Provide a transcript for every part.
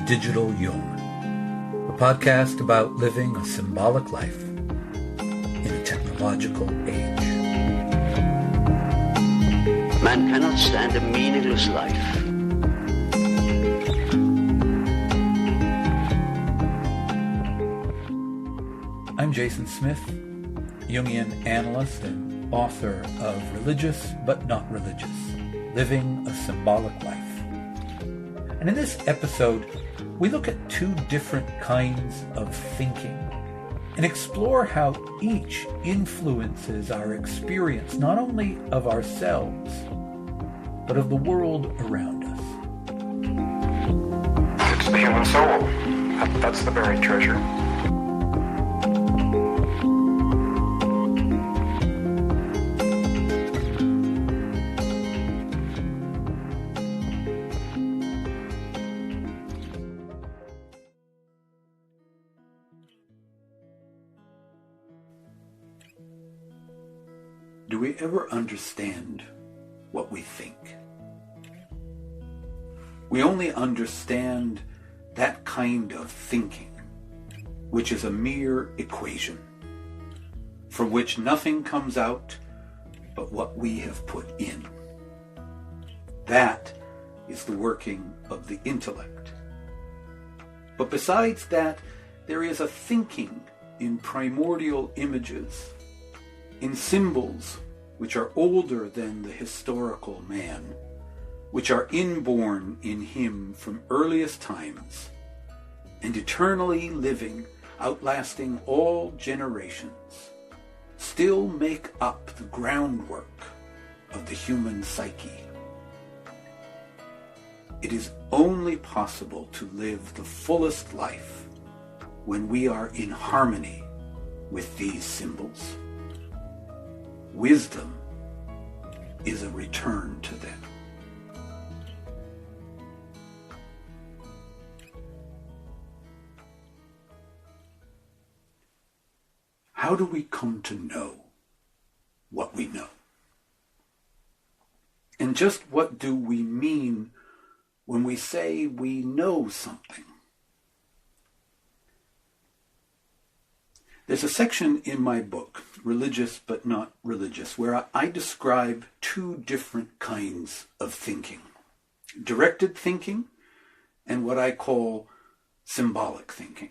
Digital Jung, a podcast about living a symbolic life in a technological age. Man cannot stand a meaningless life. I'm Jason Smith, Jungian analyst and author of Religious but Not Religious, Living a Symbolic Life. And in this episode, we look at two different kinds of thinking and explore how each influences our experience not only of ourselves, but of the world around us. It's the human soul. That's the buried treasure. Do we ever understand what we think? We only understand that kind of thinking, which is a mere equation, from which nothing comes out but what we have put in. That is the working of the intellect. But besides that, there is a thinking in primordial images, in symbols which are older than the historical man, which are inborn in him from earliest times, and eternally living, outlasting all generations, still make up the groundwork of the human psyche. It is only possible to live the fullest life when we are in harmony with these symbols. Wisdom is a return to them. How do we come to know what we know? And just what do we mean when we say we know something? There's a section in my book, Religious but Not Religious, where I describe two different kinds of thinking. Directed thinking and what I call symbolic thinking.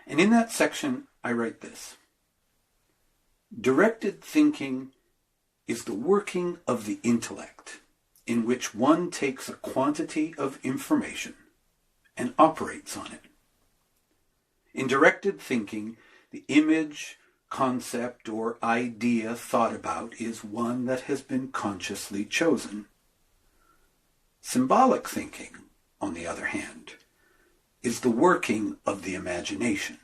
And in that section, I write this: directed thinking is the working of the intellect, in which one takes a quantity of information and operates on it. In directed thinking, the image, concept, or idea thought about is one that has been consciously chosen. Symbolic thinking, on the other hand, is the working of the imagination.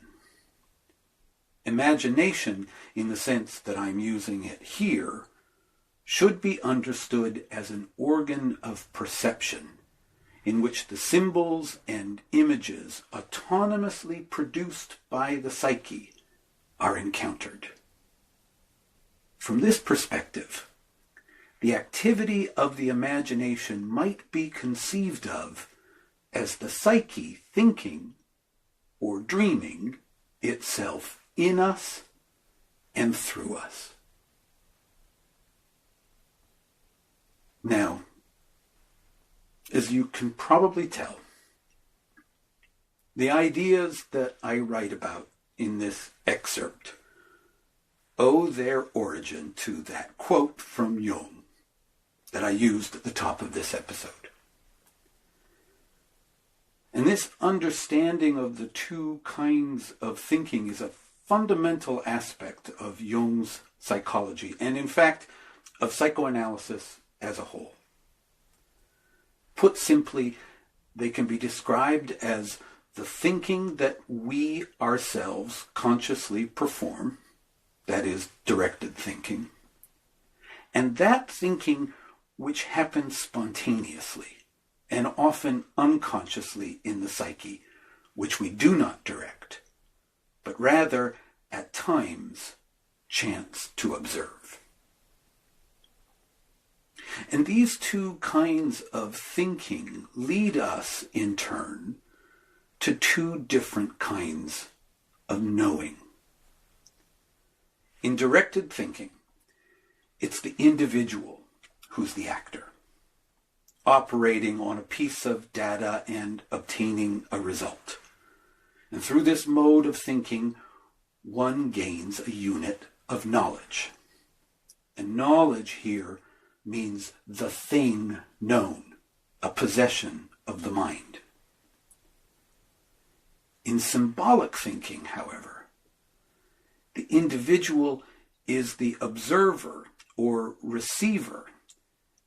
Imagination, in the sense that I'm using it here, should be understood as an organ of perception in which the symbols and images autonomously produced by the psyche are encountered. From this perspective, the activity of the imagination might be conceived of as the psyche thinking or dreaming itself in us and through us. Now, as you can probably tell, the ideas that I write about in this excerpt owe their origin to that quote from Jung that I used at the top of this episode. And this understanding of the two kinds of thinking is a fundamental aspect of Jung's psychology, and in fact, of psychoanalysis as a whole. Put simply, they can be described as the thinking that we ourselves consciously perform, that is, directed thinking, and that thinking which happens spontaneously and often unconsciously in the psyche, which we do not direct, but rather, at times, chance to observe. And these two kinds of thinking lead us, in turn, to two different kinds of knowing. In directed thinking, it's the individual who's the actor, operating on a piece of data and obtaining a result. And through this mode of thinking, one gains a unit of knowledge. And knowledge here means the thing known, a possession of the mind. In symbolic thinking, however, the individual is the observer or receiver,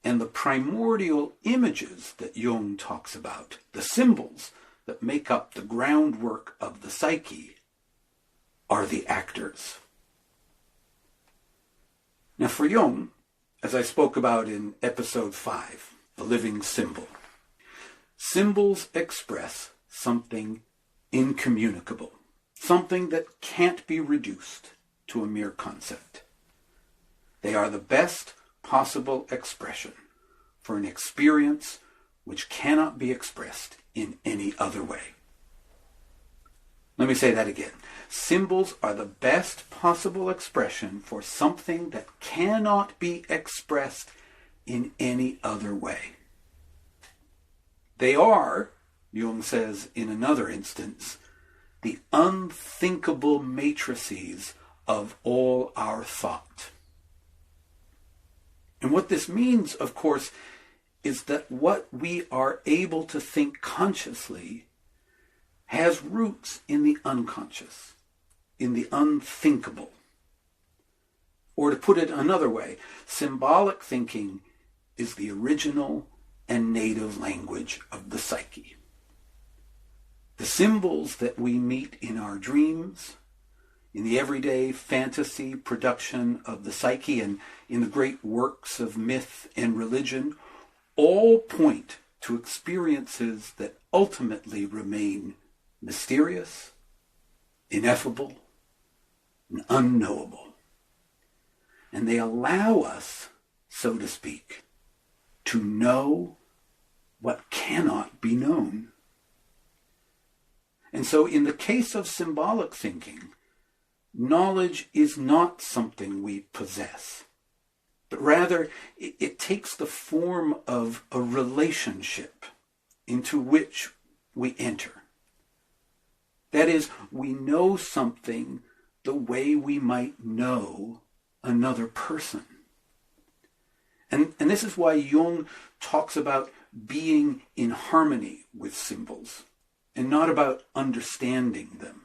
and the primordial images that Jung talks about, the symbols that make up the groundwork of the psyche, are the actors. Now for Jung, as I spoke about in episode 5, The Living Symbol, symbols express something incommunicable, something that can't be reduced to a mere concept. They are the best possible expression for an experience which cannot be expressed in any other way. Let me say that again. Symbols are the best possible expression for something that cannot be expressed in any other way. They are, Jung says in another instance, the unthinkable matrices of all our thought. And what this means, of course, is that what we are able to think consciously has roots in the unconscious, in the unthinkable. Or to put it another way, symbolic thinking is the original and native language of the psyche. The symbols that we meet in our dreams, in the everyday fantasy production of the psyche, and in the great works of myth and religion, all point to experiences that ultimately remain mysterious, ineffable, and unknowable. And they allow us, so to speak, to know what cannot be known. And so in the case of symbolic thinking, knowledge is not something we possess, but rather it takes the form of a relationship into which we enter. That is, we know something the way we might know another person. And this is why Jung talks about being in harmony with symbols and not about understanding them.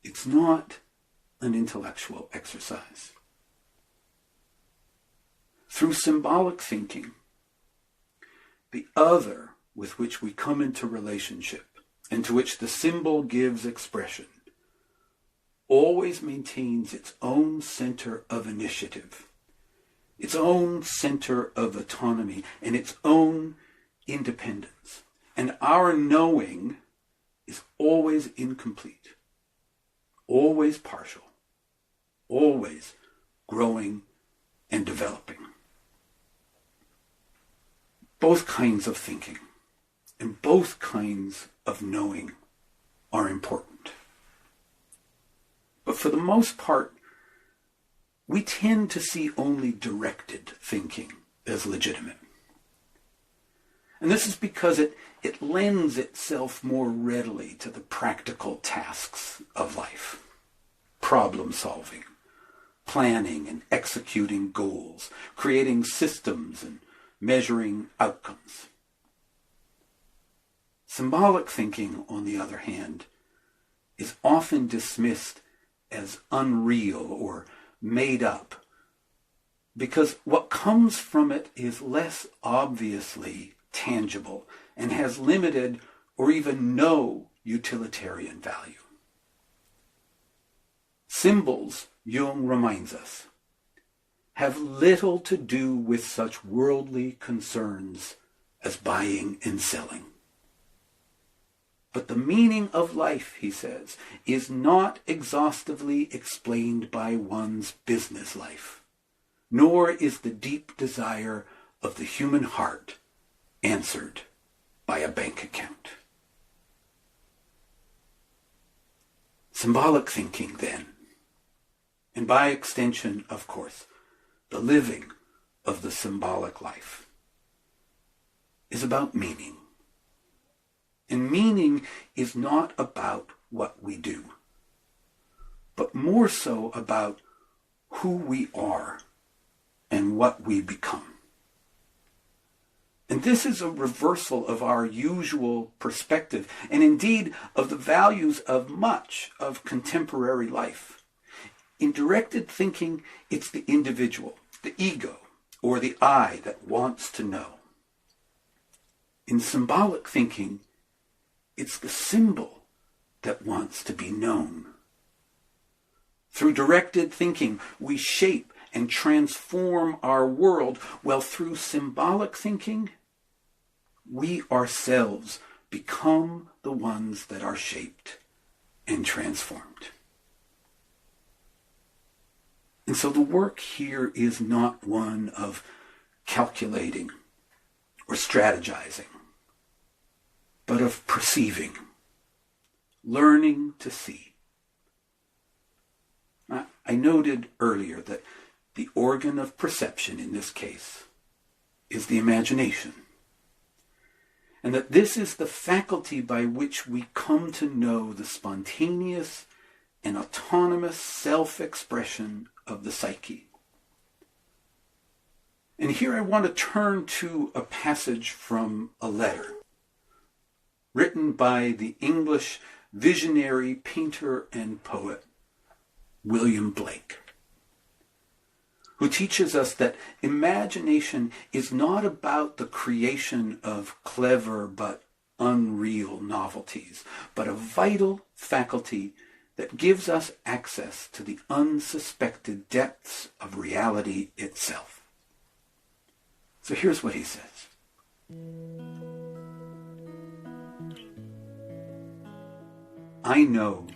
It's not an intellectual exercise. Through symbolic thinking, the other with which we come into relationship and to which the symbol gives expression always maintains its own center of initiative, its own center of autonomy, and its own independence. And our knowing is always incomplete, always partial, always growing and developing. Both kinds of thinking and both kinds of knowing are important. But for the most part, we tend to see only directed thinking as legitimate. And this is because it lends itself more readily to the practical tasks of life. Problem solving, planning and executing goals, creating systems and measuring outcomes. Symbolic thinking, on the other hand, is often dismissed as unreal or made up because what comes from it is less obviously tangible and has limited or even no utilitarian value. Symbols, Jung reminds us, have little to do with such worldly concerns as buying and selling. But the meaning of life, he says, is not exhaustively explained by one's business life, nor is the deep desire of the human heart answered by a bank account. Symbolic thinking, then, and by extension, of course, the living of the symbolic life, is about meaning. And meaning is not about what we do, but more so about who we are and what we become. And this is a reversal of our usual perspective, and indeed of the values of much of contemporary life. In directed thinking, it's the individual, the ego, or the I that wants to know. In symbolic thinking, it's the symbol that wants to be known. Through directed thinking, we shape and transform our world, while through symbolic thinking, we ourselves become the ones that are shaped and transformed. And so the work here is not one of calculating or strategizing, but of perceiving, learning to see. I noted earlier that the organ of perception in this case is the imagination, and that this is the faculty by which we come to know the spontaneous and autonomous self-expression of the psyche. And here I want to turn to a passage from a letter written by the English visionary painter and poet William Blake, who teaches us that imagination is not about the creation of clever but unreal novelties, but a vital faculty that gives us access to the unsuspected depths of reality itself. So here's what he says. I know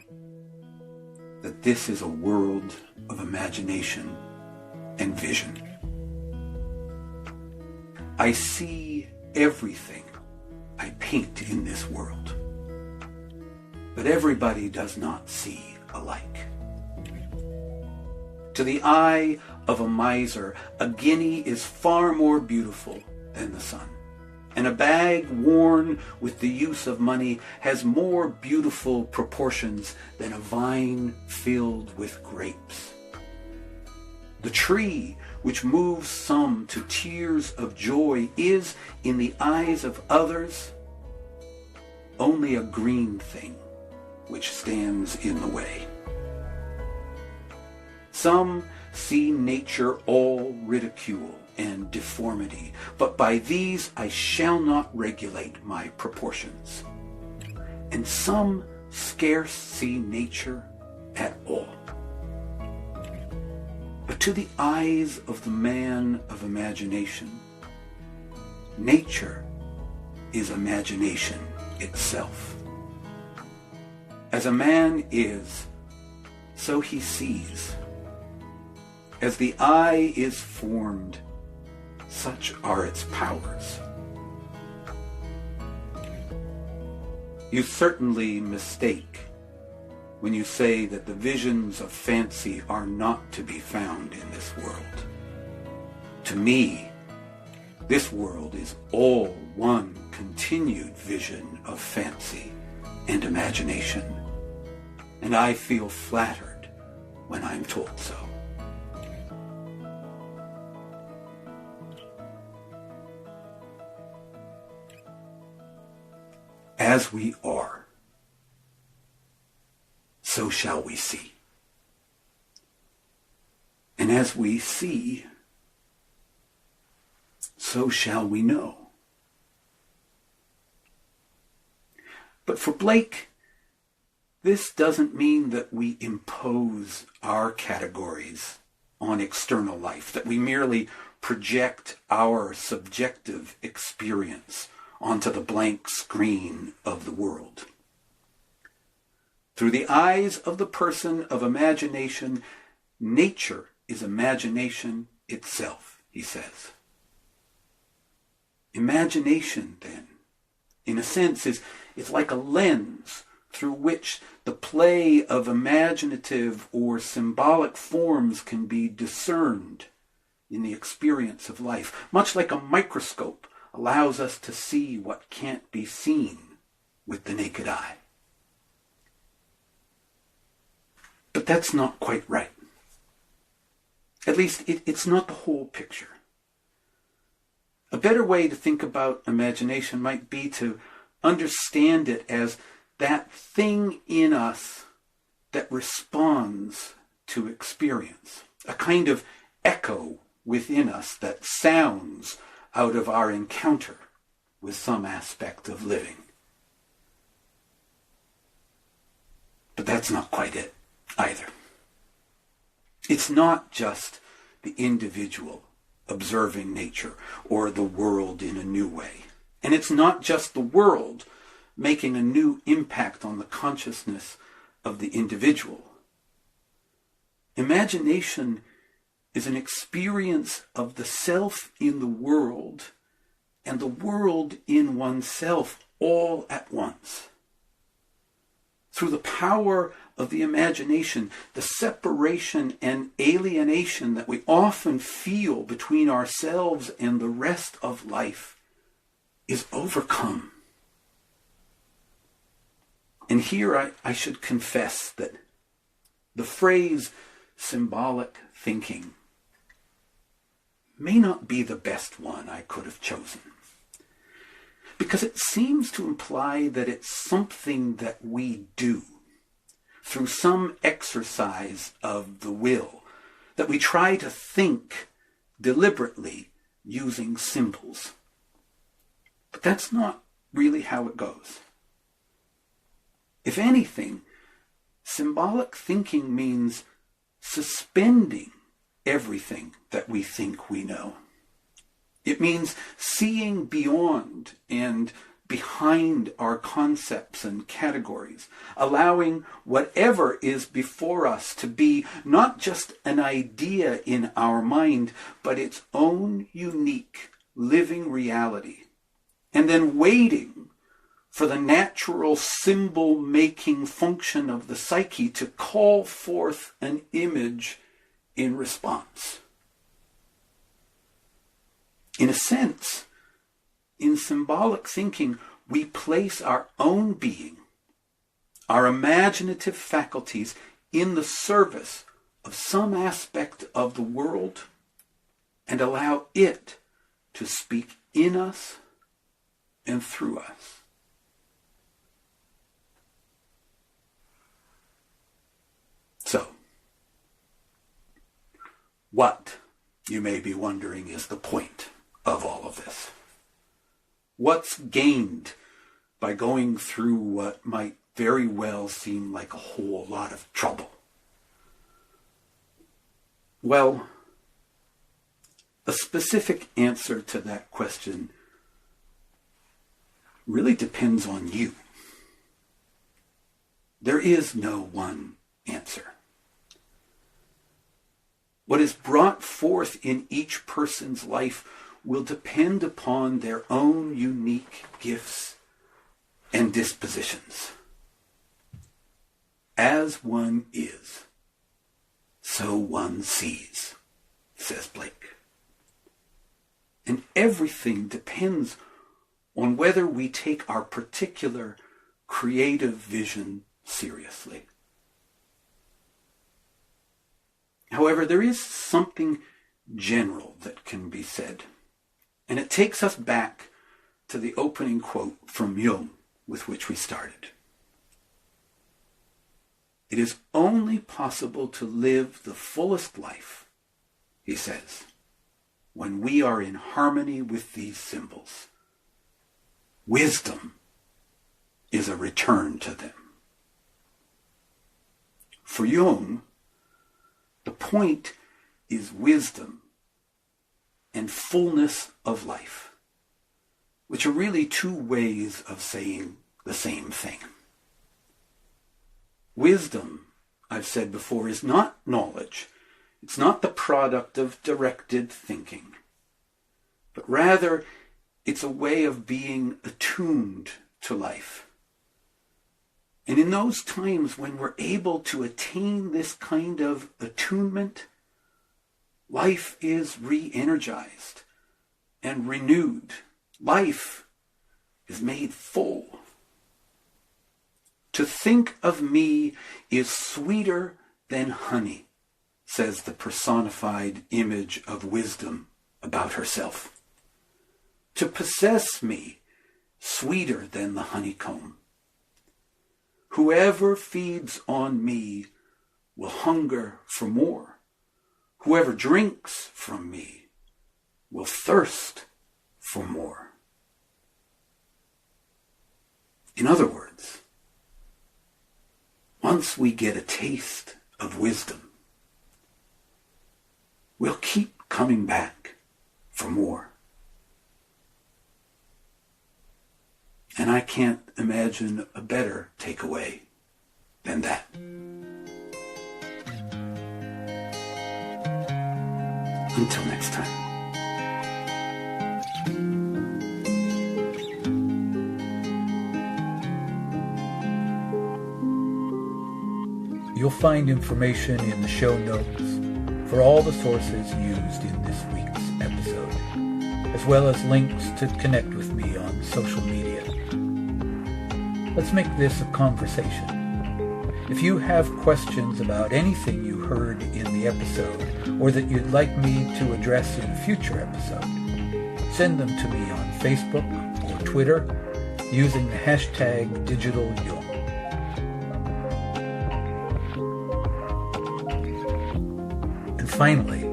that this is a world of imagination and vision. I see everything I paint in this world, but everybody does not see alike. To the eye of a miser, a guinea is far more beautiful than the sun, and a bag worn with the use of money has more beautiful proportions than a vine filled with grapes. The tree which moves some to tears of joy is, in the eyes of others, only a green thing which stands in the way. Some see nature all ridicule and deformity, but by these I shall not regulate my proportions. And some scarce see nature at all. But to the eyes of the man of imagination, nature is imagination itself. As a man is, so he sees. As the eye is formed, such are its powers. You certainly mistake when you say that the visions of fancy are not to be found in this world. To me, this world is all one continued vision of fancy and imagination, and I feel flattered when I'm told so. As we are, so shall we see. And as we see, so shall we know. But for Blake, this doesn't mean that we impose our categories on external life, that we merely project our subjective experience onto the blank screen of the world. Through the eyes of the person of imagination, nature is imagination itself, he says. Imagination, then, in a sense, is like a lens through which the play of imaginative or symbolic forms can be discerned in the experience of life, much like a microscope allows us to see what can't be seen with the naked eye. But that's not quite right. At least it's not the whole picture. A better way to think about imagination might be to understand it as that thing in us that responds to experience, a kind of echo within us that sounds out of our encounter with some aspect of living. But that's not quite it either. It's not just the individual observing nature or the world in a new way. And it's not just the world making a new impact on the consciousness of the individual. Imagination is an experience of the self in the world and the world in oneself all at once. Through the power of the imagination, the separation and alienation that we often feel between ourselves and the rest of life is overcome. And here I should confess that the phrase symbolic thinking may not be the best one I could have chosen, because it seems to imply that it's something that we do through some exercise of the will, that we try to think deliberately using symbols. But that's not really how it goes. If anything, symbolic thinking means suspending everything that we think we know. It means seeing beyond and behind our concepts and categories, allowing whatever is before us to be not just an idea in our mind, but its own unique living reality, and then waiting for the natural symbol-making function of the psyche to call forth an image in response. In a sense, in symbolic thinking, we place our own being, our imaginative faculties, in the service of some aspect of the world and allow it to speak in us and through us. So, what, you may be wondering, is the point of all of this? What's gained by going through what might very well seem like a whole lot of trouble? Well, a specific answer to that question really depends on you. There is no one answer. What is brought forth in each person's life will depend upon their own unique gifts and dispositions. As one is, so one sees, says Blake. And everything depends on whether we take our particular creative vision seriously. However, there is something general that can be said, and it takes us back to the opening quote from Jung with which we started. It is only possible to live the fullest life, he says, when we are in harmony with these symbols. Wisdom is a return to them. For Jung, the point is wisdom and fullness of life, which are really two ways of saying the same thing. Wisdom, I've said before, is not knowledge. It's not the product of directed thinking, but rather It's a way of being attuned to life. And in those times when we're able to attain this kind of attunement, life is re-energized and renewed. Life is made full. To think of me is sweeter than honey, says the personified image of wisdom about herself. To possess me, sweeter than the honeycomb. Whoever feeds on me will hunger for more. Whoever drinks from me will thirst for more. In other words, once we get a taste of wisdom, we'll keep coming back for more. And I can't imagine a better takeaway than that. Until next time. You'll find information in the show notes for all the sources used in this week's episode, as well as links to connect with me on social media. Let's make this a conversation. If you have questions about anything you heard in the episode, or that you'd like me to address in a future episode, send them to me on Facebook or Twitter using the hashtag #DigitalJung. And finally,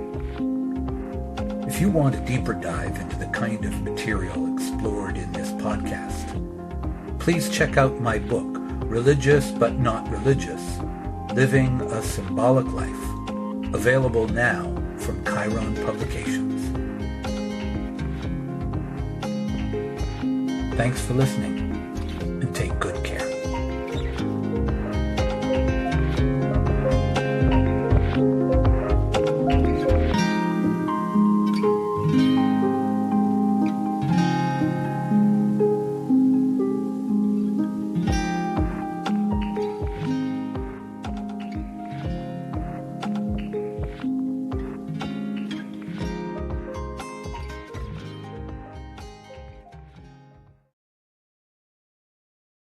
if you want a deeper dive into the kind of material explored in this podcast, please check out my book, Religious But Not Religious, Living a Symbolic Life, available now from Chiron Publications. Thanks for listening.